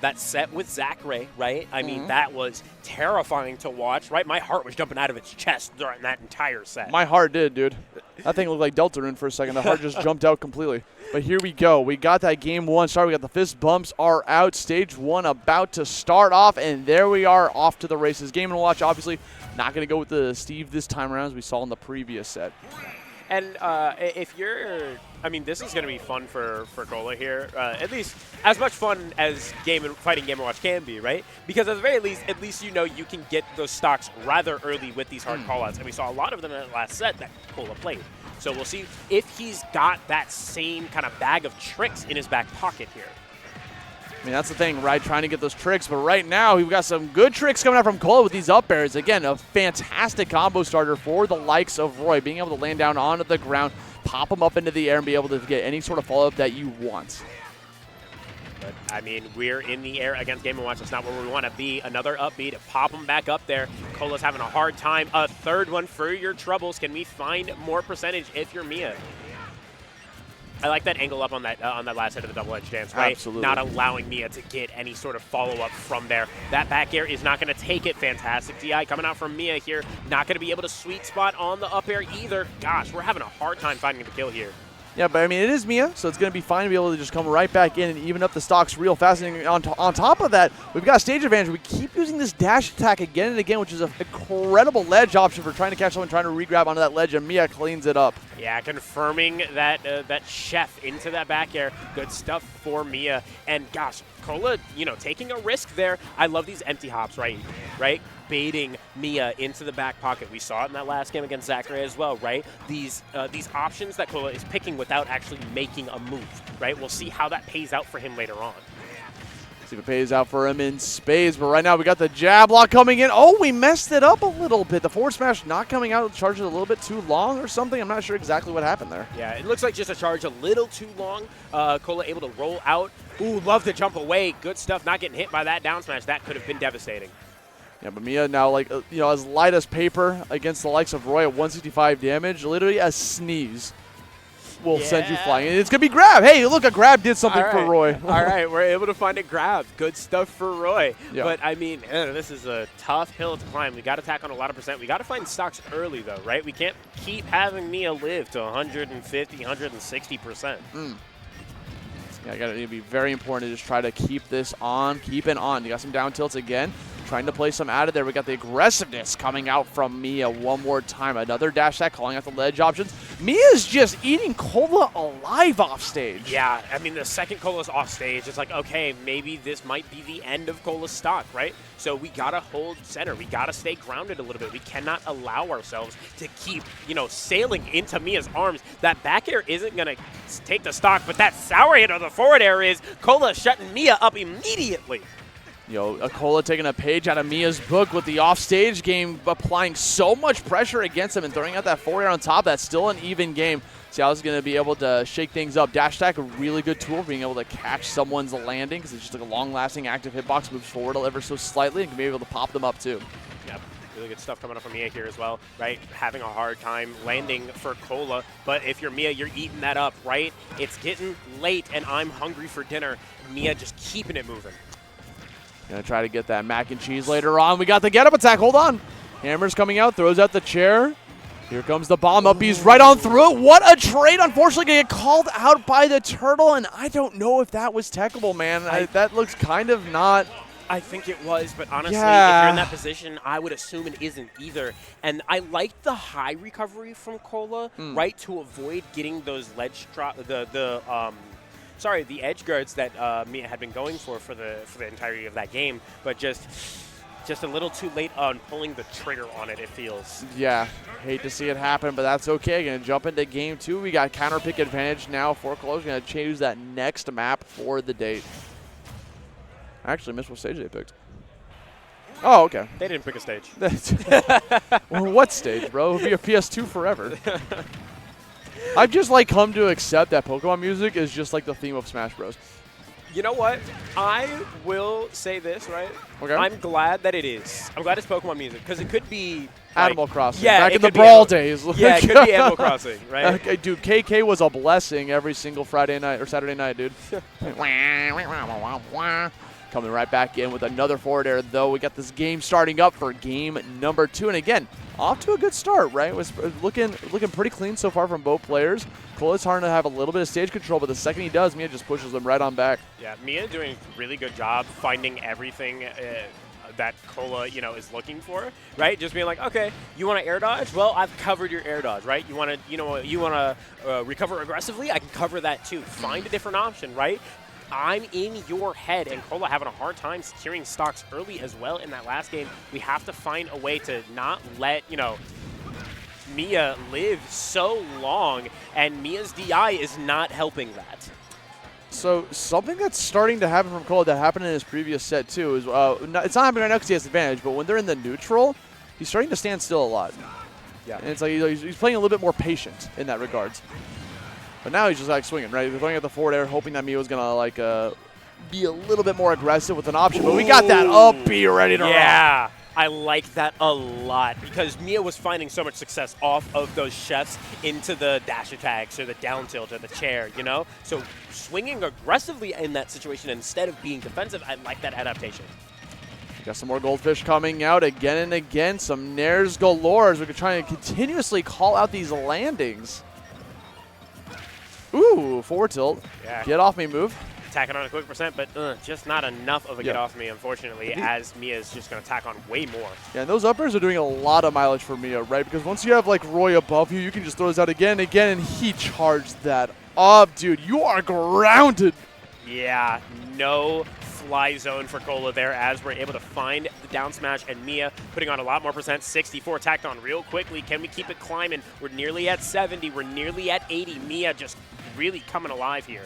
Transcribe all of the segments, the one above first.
that set with Zachary, right? I mean, that was terrifying to watch, right? My heart was jumping out of its chest during that entire set. My heart did, dude. That thing looked like Deltarune for a second. The heart just jumped out completely. But here we go. We got that game one started. We got the fist bumps are out. Stage one about to start off, and there we are off to the races. Game and watch, obviously, not going to go with the Steve this time around as we saw in the previous set. And if you're, I mean, this is going to be fun for Kola here. At least as much fun as fighting Game & Watch can be, right? Because at the very least, you know you can get those stocks rather early with these hard callouts. And we saw a lot of them in that last set that Kola played. So we'll see if he's got that same kind of bag of tricks in his back pocket here. I mean, that's the thing, right? Trying to get those tricks. But right now, we've got some good tricks coming out from Kola with these up airs. Again, a fantastic combo starter for the likes of Roy, being able to land down onto the ground, pop them up into the air, and be able to get any sort of follow-up that you want. But, I mean, we're in the air against Game & Watch. That's not where we want to be. Another upbeat, pop them back up there. Kola's having a hard time. A third one for your troubles. Can we find more percentage if you're Miya? I like that angle up on that last hit of the double edge dance, right? Absolutely. Not allowing Miya to get any sort of follow-up from there. That back air is not going to take it. Fantastic DI coming out from Miya here. Not going to be able to sweet spot on the up air either. Gosh, we're having a hard time finding the kill here. Yeah, but I mean, it is Miya, so it's going to be fine to be able to just come right back in and even up the stocks real fast. And on top of that, we've got stage advantage. We keep using this dash attack again and again, which is an incredible ledge option for trying to catch someone trying to re-grab onto that ledge, and Miya cleans it up. Yeah, confirming that that chef into that back air. Good stuff for Miya. And gosh, Kola, you know, taking a risk there. I love these empty hops, right? Baiting Miya into the back pocket. We saw it in that last game against Zachary as well, right? These options that Kola is picking without actually making a move, right? We'll see how that pays out for him later on. See if it pays out for him in spades, but right now we got the jab lock coming in. Oh, we messed it up a little bit. The forward smash not coming out, charged a little bit too long or something. I'm not sure exactly what happened there. Yeah, it looks like just a charge a little too long. Kola able to roll out. Ooh, love to jump away. Good stuff. Not getting hit by that down smash. That could have been devastating. Yeah, but Miya now, like, you know, as light as paper against the likes of Roy at 165 damage, literally a sneeze will send you flying. And it's going to be grab. Hey, look, a grab did something for Roy. All right, we're able to find a grab. Good stuff for Roy. Yeah. But, I mean, this is a tough hill to climb. We got to tack on a lot of percent. We got to find stocks early, though, right? We can't keep having Miya live to 150, 160%. Yeah, it'll be very important to just try to keep this on, keep it on. You got some down tilts again. Trying to play some out of there. We got the aggressiveness coming out from Miya one more time. Another dash attack calling out the ledge options. Miya's just eating Kola alive off stage. Yeah, I mean, the second Kola's off stage, it's like, okay, maybe this might be the end of Kola's stock, right? So we got to hold center. We got to stay grounded a little bit. We cannot allow ourselves to keep, you know, sailing into Miya's arms. That back air isn't going to take the stock, but that sour hit of the forward air is Kola shutting Miya up immediately. You know, Kola taking a page out of Miya's book with the offstage game, applying so much pressure against him and throwing out that forward air on top. That's still an even game. See how he's going to be able to shake things up. Dash attack, a really good tool for being able to catch someone's landing because it's just like a long-lasting active hitbox, moves forward ever so slightly and can be able to pop them up too. Yep. Really good stuff coming up from Miya here as well, right? Having a hard time landing for Kola, but if you're Miya, you're eating that up, right? It's getting late and I'm hungry for dinner. Miya just keeping it moving. Gonna try to get that mac and cheese later on. We got the get up attack. Hold on. Hammer's coming out, throws out the chair. Here comes the bomb up. He's right on through it. What a trade. Unfortunately, gonna get called out by the turtle, and I don't know if that was techable, man. That looks kind of not. I think it was, but honestly, if you're in that position, I would assume it isn't either. And I like the high recovery from Kola, right, to avoid getting those ledge drop, the edge guards that Miya had been going for the entirety of that game, but just a little too late on pulling the trigger on it, it feels. Yeah, hate to see it happen, but that's okay. Going to jump into game two. We got counter pick advantage now for Kola. Going to choose that next map for the date. I actually missed what stage they picked. Oh, okay. They didn't pick a stage. Well, what stage, bro? It'll be a PS2 forever. I've just come to accept that Pokemon music is just like the theme of Smash Bros. You know what? I will say this, right? Okay. I'm glad that it is. I'm glad it's Pokemon music because it could be Animal Crossing. Yeah, back in the Brawl days. Yeah, it could be Animal Crossing, right? Okay, dude, KK was a blessing every single Friday night or Saturday night, dude. Coming right back in with another forward air, though. We got this game starting up for game number 2. And again, off to a good start, right? It was looking pretty clean so far from both players. Kola's starting to have a little bit of stage control, but the second he does, Miya just pushes them right on back. Yeah, Miya doing a really good job finding everything that Kola, is looking for, right? Just being like, okay, you want to air dodge? Well, I've covered your air dodge, right? You want to, recover aggressively? I can cover that too. Find a different option, right? I'm in your head, and Kola having a hard time securing stocks early as well in that last game. We have to find a way to not let, Miya live so long, and Miya's DI is not helping that. So something that's starting to happen from Kola that happened in his previous set too is, it's not happening right now because he has advantage, but when they're in the neutral, he's starting to stand still a lot. Yeah. And it's like he's playing a little bit more patient in that regards. But now he's just like swinging, right? He's going at the forward air, hoping that Miya was going to be a little bit more aggressive with an option. But we got that up B ready to rock. Yeah, I like that a lot because Miya was finding so much success off of those chefs into the dash attacks or the down tilt or the chair, So swinging aggressively in that situation instead of being defensive, I like that adaptation. Got some more goldfish coming out again and again. Some nairs galore as we're trying to continuously call out these landings. Ooh, forward tilt. Yeah. Get off me move. Attacking on a quick percent, but just not enough of a get off me, unfortunately, as Miya's just going to attack on way more. Yeah, and those uppers are doing a lot of mileage for Miya, right? Because once you have, like, Roy above you, you can just throw those out again and again, and he charged that up. Dude, you are grounded. Yeah, no fly zone for Kola there as we're able to find the down smash, and Miya putting on a lot more percent. 64 tacked on real quickly. Can we keep it climbing? We're nearly at 70. We're nearly at 80. Miya just really coming alive here.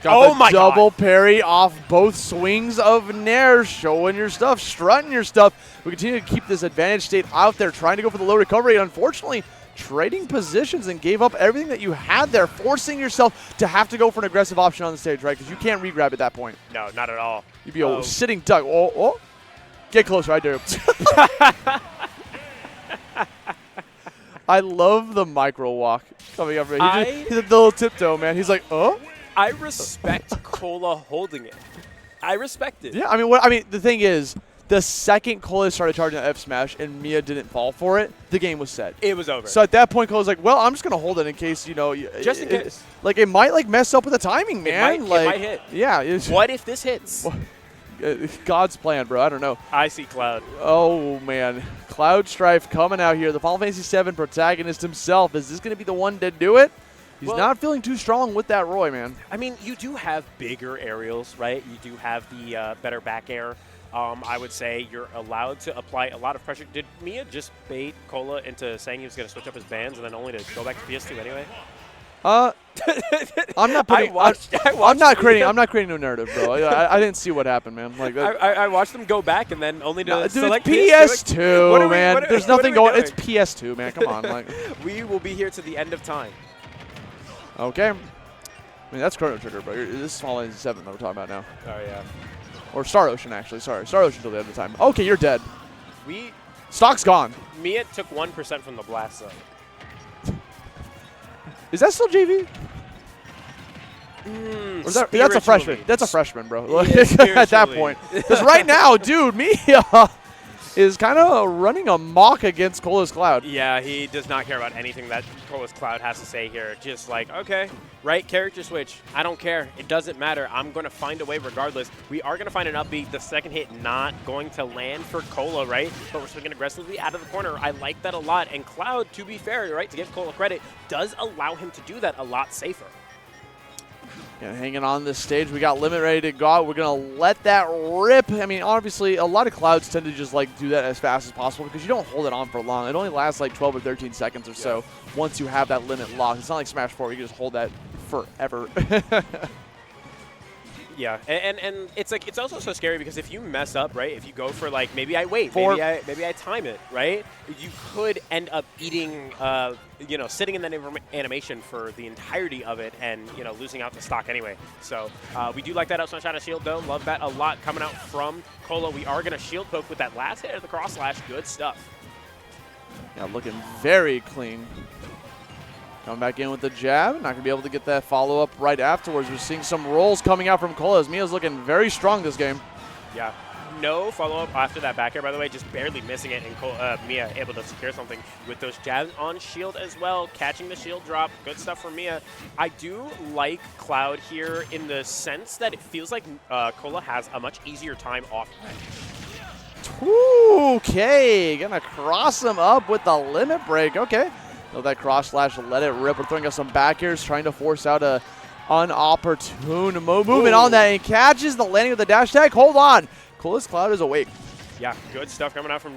Got the double parry off both swings of Nair, showing your stuff, strutting your stuff. We continue to keep this advantage state out there, trying to go for the low recovery. Unfortunately, trading positions and gave up everything that you had there, forcing yourself to have to go for an aggressive option on the stage, right? Because you can't re-grab at that point. No, not at all. You'd be a sitting duck. Oh. Get closer, I do. I love the micro walk coming up. He's a little tiptoe, man. He's like, oh. I respect Kola holding it. I respect it. Yeah, the thing is, the second Kola started charging the F smash and Miya didn't fall for it, the game was set. It was over. So at that point, Kola's like, well, I'm just going to hold it in case, just in case. Like, it might, mess up with the timing, man. It might hit. Yeah. What if this hits? God's plan, bro. I don't know. I see Cloud. Oh, man. Cloud Strife coming out here. The Final Fantasy VII protagonist himself. Is this going to be the one to do it? He's not feeling too strong with that Roy, man. I mean, you do have bigger aerials, right? You do have the better back air. I would say you're allowed to apply a lot of pressure. Did Miya just bait Kola into saying he was going to switch up his bands and then only to go back to PS2 anyway? I'm not putting. I'm not creating no narrative, bro. I didn't see what happened, man. Like I watched them go back and then only to select PS2, man. There's nothing going. It's PS2, man. Come on, like. We will be here to the end of time. Okay. That's Chrono Trigger, bro. This is Final Fantasy VII that we're talking about now. Oh yeah. Or Star Ocean, actually. Sorry, Star Ocean till the end of time. Okay, you're dead. Stock's gone. Miya took 1% from the blast zone. Is that still JV? Or that's a freshman. That's a freshman, bro. Yeah, at that point. Because right now, dude, Miya is kind of running amok against Kola's Cloud. Yeah, he does not care about anything that Kola's Cloud has to say here. Just like, okay, right, character switch. I don't care. It doesn't matter. I'm going to find a way regardless. We are going to find an upbeat. The second hit not going to land for Kola, right? But we're swinging aggressively out of the corner. I like that a lot. And Cloud, to be fair, right, to give Kola credit, does allow him to do that a lot safer. Yeah, hanging on this stage, we got Limit ready to go out. We're going to let that rip. I mean, obviously, a lot of Clouds tend to just, do that as fast as possible because you don't hold it on for long. It only lasts, 12 or 13 seconds or so once you have that limit locked. It's not like Smash 4 where you can just hold that forever. Yeah, and it's also so scary because if you mess up, right, if you go for maybe I wait, maybe I time it, right, you could end up eating, sitting in that animation for the entirety of it and, losing out to stock anyway. So we do like that up smash out of shield though. Love that a lot coming out from Kola. We are going to shield poke with that last hit of the cross slash. Good stuff. Yeah, looking very clean. Coming back in with the jab. Not going to be able to get that follow-up right afterwards. We're seeing some rolls coming out from Kola as Miya's looking very strong this game. Yeah. No follow-up after that back air, by the way, just barely missing it, and Miya able to secure something with those jabs on shield as well, catching the shield drop. Good stuff for Miya. I do like Cloud here in the sense that it feels like Kola has a much easier time off range. Okay, gonna cross him up with the limit break. Okay, so that cross slash, let it rip. We're throwing us some back airs, trying to force out a unopportune movement on that, and catches the landing of the dash tag. Hold on. Kola's Cloud is awake. Yeah, good stuff coming out from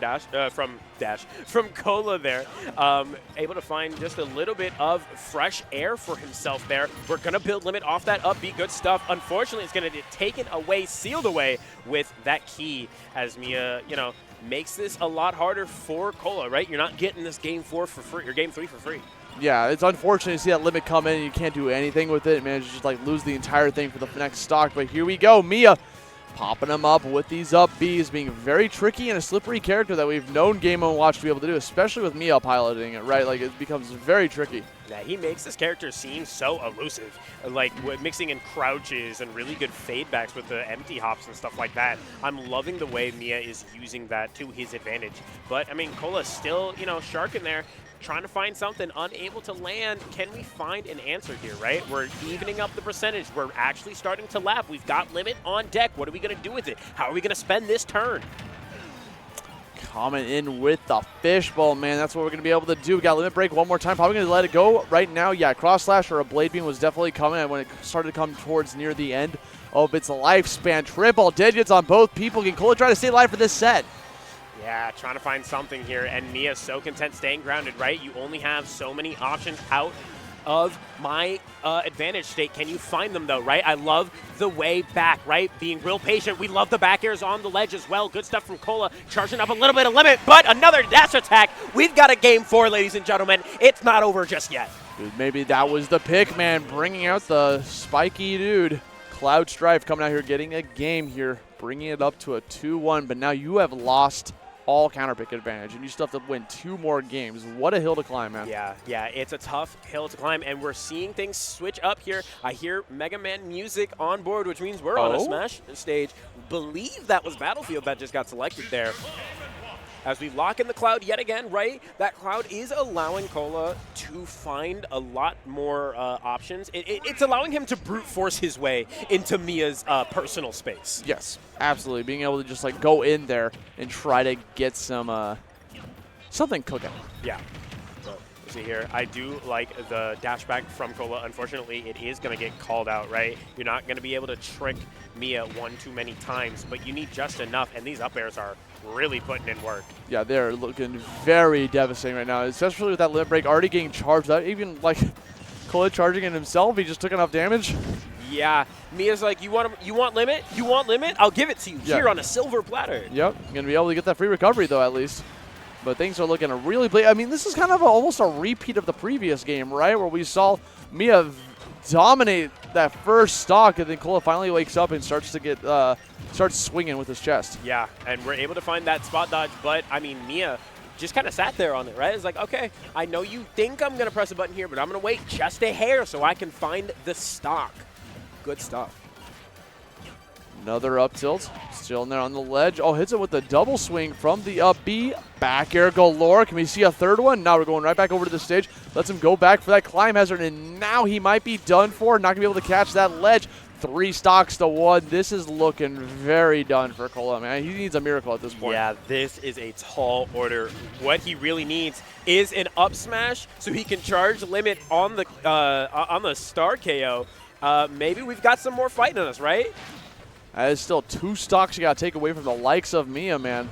Kola there. Able to find just a little bit of fresh air for himself there. We're going to build limit off that up B. Good stuff. Unfortunately, it's going to get taken away, sealed away with that key as Miya, makes this a lot harder for Kola, right? You're not getting this game 4 for free, or game 3 for free. Yeah, it's unfortunate to see that limit come in and you can't do anything with it. Man, just like lose the entire thing for the next stock. But here we go. Miya popping them up with these up Bs, being very tricky and a slippery character that we've known Game & Watch to be able to do, especially with Miya piloting it, right? Like, it becomes very tricky. Yeah, he makes this character seem so elusive, like mixing in crouches and really good fade backs with the empty hops and stuff like that. I'm loving the way Miya is using that to his advantage. But, I mean, Kola's still, shark in there, trying to find something, unable to land. Can we find an answer here, right? We're evening up the percentage. We're actually starting to lap. We've got limit on deck. What are we going to do with it? How are we going to spend this turn? Coming in with the fishbowl, man. That's what we're going to be able to do. We got limit break one more time. Probably going to let it go right now. Yeah, cross slash or a blade beam was definitely coming. And when it started to come towards near the end of its lifespan, triple digits on both people. Can Kola try to stay alive for this set? Yeah, trying to find something here, and Miya's so content staying grounded, right? You only have so many options out of my advantage state. Can you find them, though, right? I love the way back, right? Being real patient. We love the back airs on the ledge as well. Good stuff from Kola, charging up a little bit of limit, but another dash attack. We've got a game 4, ladies and gentlemen. It's not over just yet. Dude, maybe that was the pick, man, bringing out the spiky dude. Cloud Strife coming out here, getting a game here, bringing it up to a 2-1, but now you have lost all counter pick advantage, and you still have to win 2 more games. What a hill to climb, man. Yeah, it's a tough hill to climb, and we're seeing things switch up here. I hear Mega Man music on board, which means we're on a Smash stage. Believe that was Battlefield that just got selected there. As we lock in the Cloud yet again, right? That Cloud is allowing Kola to find a lot more options. It's allowing him to brute force his way into Miya's personal space. Yes, absolutely. Being able to just like go in there and try to get some something cooking. Yeah. So, let's see here. I do like the dash back from Kola. Unfortunately, it is going to get called out, right? You're not going to be able to trick Miya one too many times, but you need just enough, and these up airs are really putting in work. Yeah, they're looking very devastating right now, especially with that limit break already getting charged out. Even like Kola charging in himself, he just took enough damage. Yeah, Miya's like, you want limit? You want limit? I'll give it to you here on a silver platter. Yep, gonna be able to get that free recovery though at least. But things are looking really bleak. I mean, this is kind of almost a repeat of the previous game, right? Where we saw Miya dominate that first stock, and then Kola finally wakes up and starts to get starts swinging with his chest. Yeah, and we're able to find that spot dodge, but I mean, Miya just kind of sat there on it, right? It's like, okay, I know you think I'm gonna press a button here, but I'm gonna wait just a hair so I can find the stock. Good stuff. Another up tilt, still in there on the ledge. Oh, hits it with the double swing from the up B. Back air galore. Can we see a third one? Now we're going right back over to the stage. Lets him go back for that climb hazard, and now he might be done for. Not going to be able to catch that ledge. 3 stocks to 1. This is looking very done for Kola, man. He needs a miracle at this point. Yeah, this is a tall order. What he really needs is an up smash so he can charge limit on the star KO. Maybe we've got some more fight in us, right? That is still 2 stocks you got to take away from the likes of Miya, man.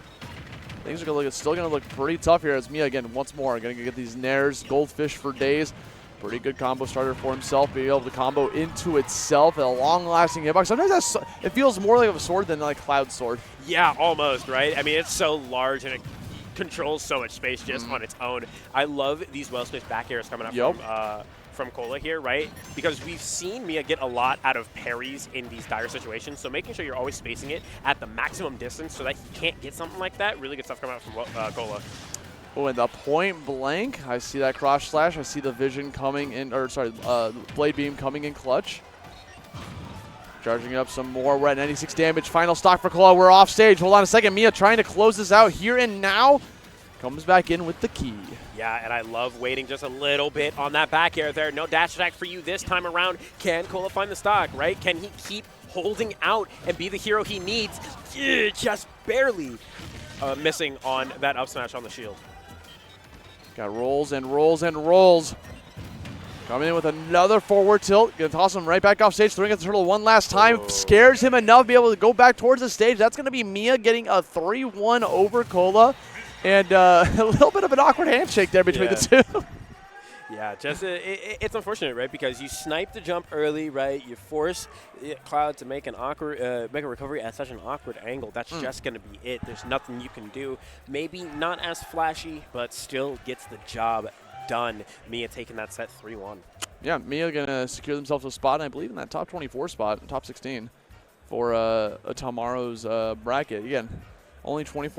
Things are still going to look pretty tough here as Miya, again, once more, going to get these nairs, goldfish for days. Pretty good combo starter for himself, being able to combo into itself, a long-lasting hitbox. Sometimes it feels more like a sword than like Cloud Sword. Yeah, almost, right? I mean, it's so large and it controls so much space just on its own. I love these well-spaced back airs coming up from Kola here, right? Because we've seen Miya get a lot out of parries in these dire situations, so making sure you're always spacing it at the maximum distance so that he can't get something like that. Really good stuff coming out from Kola. Oh, and the point blank. I see that cross slash. I see the vision coming in, or sorry, blade beam coming in clutch. Charging up some more. We're at 96 damage. Final stock for Kola. We're off stage. Hold on a second. Miya trying to close this out here and now. Comes back in with the key. Yeah, and I love waiting just a little bit on that back air there. No dash attack for you this time around. Can Kola find the stock, right? Can he keep holding out and be the hero he needs? Just barely missing on that up smash on the shield. Got rolls and rolls and rolls. Coming in with another forward tilt. Gonna toss him right back off stage, throwing at the turtle one last time. Oh. Scares him enough to be able to go back towards the stage. That's gonna be Miya getting a 3-1 over Kola. And a little bit of an awkward handshake there between the two. Yeah, just it's unfortunate, right? Because you snipe the jump early, right? You force Cloud to make an awkward, make a recovery at such an awkward angle. That's just going to be it. There's nothing you can do. Maybe not as flashy, but still gets the job done. Miya taking that set 3-1. Yeah, Miya gonna secure themselves a spot, I believe, in that top 24 spot, top 16 for tomorrow's bracket. Again, only 24